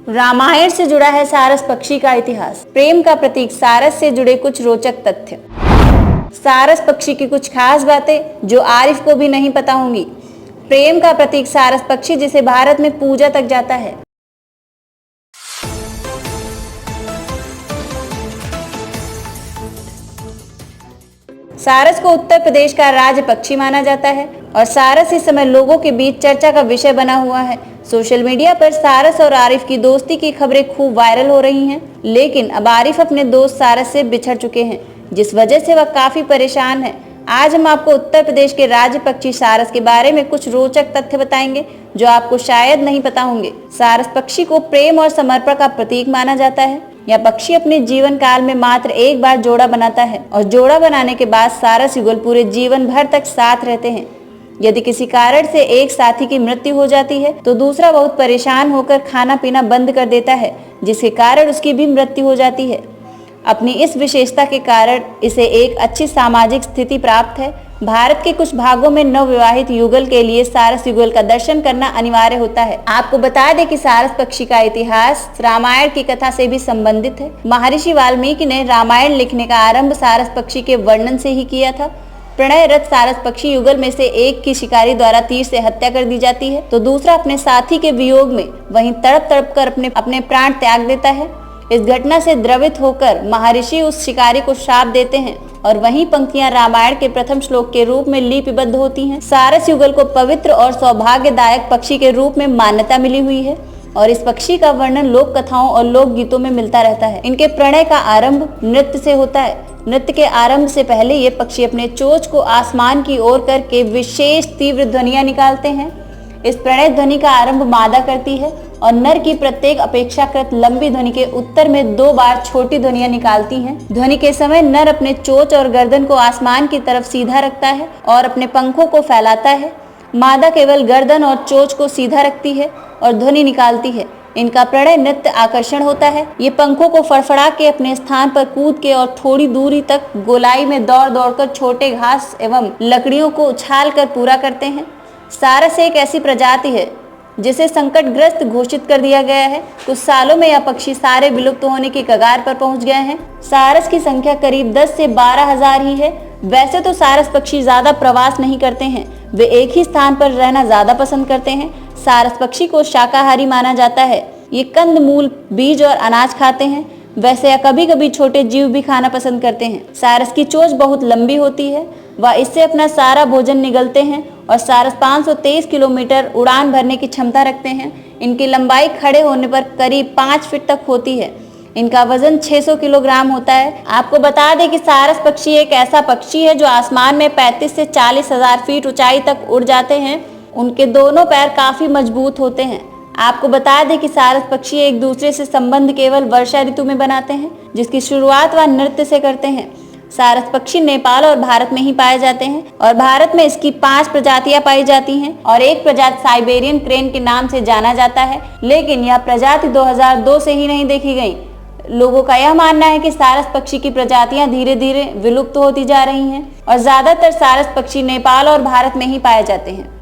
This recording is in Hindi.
रामायण से जुड़ा है सारस पक्षी का इतिहास। प्रेम का प्रतीक सारस से जुड़े कुछ रोचक तथ्य। सारस पक्षी की कुछ खास बातें जो आरिफ को भी नहीं पता होंगी। प्रेम का प्रतीक सारस पक्षी जिसे भारत में पूजा तक जाता है। सारस को उत्तर प्रदेश का राज्य पक्षी माना जाता है और सारस इस समय लोगों के बीच चर्चा का विषय बना हुआ है। सोशल मीडिया पर सारस और आरिफ की दोस्ती की खबरें खूब वायरल हो रही हैं, लेकिन अब आरिफ अपने दोस्त सारस से बिछड़ चुके हैं, जिस वजह से वह काफी परेशान है। आज हम आपको उत्तर प्रदेश के राज्य पक्षी सारस के बारे में कुछ रोचक तथ्य बताएंगे जो आपको शायद नहीं पता होंगे। सारस पक्षी को प्रेम और समर्पण का प्रतीक माना जाता है। यह पक्षी अपने जीवन काल में मात्र एक बार जोड़ा बनाता है और जोड़ा बनाने के बाद सारस युगल पूरे जीवन भर तक साथ रहते हैं। यदि किसी कारण से एक साथी की मृत्यु हो जाती है तो दूसरा बहुत परेशान होकर खाना पीना बंद कर देता है, जिसके कारण उसकी भी मृत्यु हो जाती है। अपनी इस विशेषता के कारण इसे एक अच्छी सामाजिक स्थिति प्राप्त है। भारत के कुछ भागों में नवविवाहित युगल के लिए सारस युगल का दर्शन करना अनिवार्य होता है। आपको बता दें कि सारस पक्षी का इतिहास रामायण की कथा से भी संबंधित है। महर्षि वाल्मीकि ने रामायण लिखने का आरंभ सारस पक्षी के वर्णन से ही किया था। प्रणय रत सारस पक्षी युगल में से एक की शिकारी द्वारा तीर से हत्या कर दी जाती है तो दूसरा अपने साथी के वियोग में वहीं तड़प तड़प कर अपने प्राण त्याग देता है। इस घटना से द्रवित होकर महर्षि उस शिकारी को श्राप देते हैं और वही पंक्तियां रामायण के प्रथम श्लोक के रूप में लिपिबद्ध होती हैं। सारस युगल को पवित्र और सौभाग्यदायक पक्षी के रूप में मान्यता मिली हुई है और इस पक्षी का वर्णन लोक कथाओं और लोक गीतों में मिलता रहता है। इनके प्रणय का आरंभ नृत्य से होता है। नृत्य के आरंभ से पहले ये पक्षी अपने चोंच को आसमान की ओर करके विशेष तीव्र ध्वनियां निकालते हैं। इस प्रणय ध्वनि का आरंभ मादा करती है और नर की प्रत्येक अपेक्षाकृत लंबी ध्वनि के उत्तर में 2 बार छोटी ध्वनियां निकालती हैं। ध्वनि के समय नर अपने चोंच और गर्दन को आसमान की तरफ सीधा रखता है और अपने पंखों को फैलाता है। मादा केवल गर्दन और चोंच को सीधा रखती है और ध्वनि निकालती है। इनका प्रणय नृत्य आकर्षण होता है। ये पंखों को फड़फड़ा के अपने स्थान पर कूद के और थोड़ी दूरी तक गोलाई में दौड़ दौड़कर छोटे घास एवं लकड़ियों को उछाल कर पूरा करते हैं। सारस एक ऐसी प्रजाति है जिसे संकटग्रस्त घोषित कर दिया गया है। कुछ सालों में यह पक्षी सारे विलुप्त होने की कगार पर पहुंच गए हैं। सारस की संख्या करीब 10 से 12 हजार ही है। वैसे तो सारस पक्षी ज्यादा प्रवास नहीं करते हैं, वे एक ही स्थान पर रहना ज्यादा पसंद करते हैं। सारस पक्षी को शाकाहारी माना जाता है। ये कंद मूल, बीज और अनाज खाते हैं। वैसे कभी कभी छोटे जीव भी खाना पसंद करते हैं। सारस की चोंच बहुत लंबी होती है, वह इससे अपना सारा भोजन निगलते हैं और सारस 523 किलोमीटर उड़ान भरने की क्षमता रखते हैं। इनकी लंबाई खड़े होने पर करीब 5 फीट तक होती है। इनका वजन 600 किलोग्राम होता है। आपको बता दें कि सारस पक्षी एक ऐसा पक्षी है जो आसमान में 35 से 40 हजार फीट ऊंचाई तक उड़ जाते हैं। उनके दोनों पैर काफी मजबूत होते हैं। आपको बता दें कि सारस पक्षी एक दूसरे से संबंध केवल वर्षा ऋतु में बनाते हैं, जिसकी शुरुआत वह नृत्य से करते हैं। सारस पक्षी नेपाल और भारत में ही पाए जाते हैं और भारत में इसकी 5 प्रजातियां पाई जाती हैं और एक प्रजाति साइबेरियन क्रेन के नाम से जाना जाता है, लेकिन यह प्रजाति 2002 से ही नहीं देखी गई। लोगों का यह मानना है कि सारस पक्षी की प्रजातियां धीरे धीरे विलुप्त होती जा रही हैं और ज्यादातर सारस पक्षी नेपाल और भारत में ही पाए जाते हैं।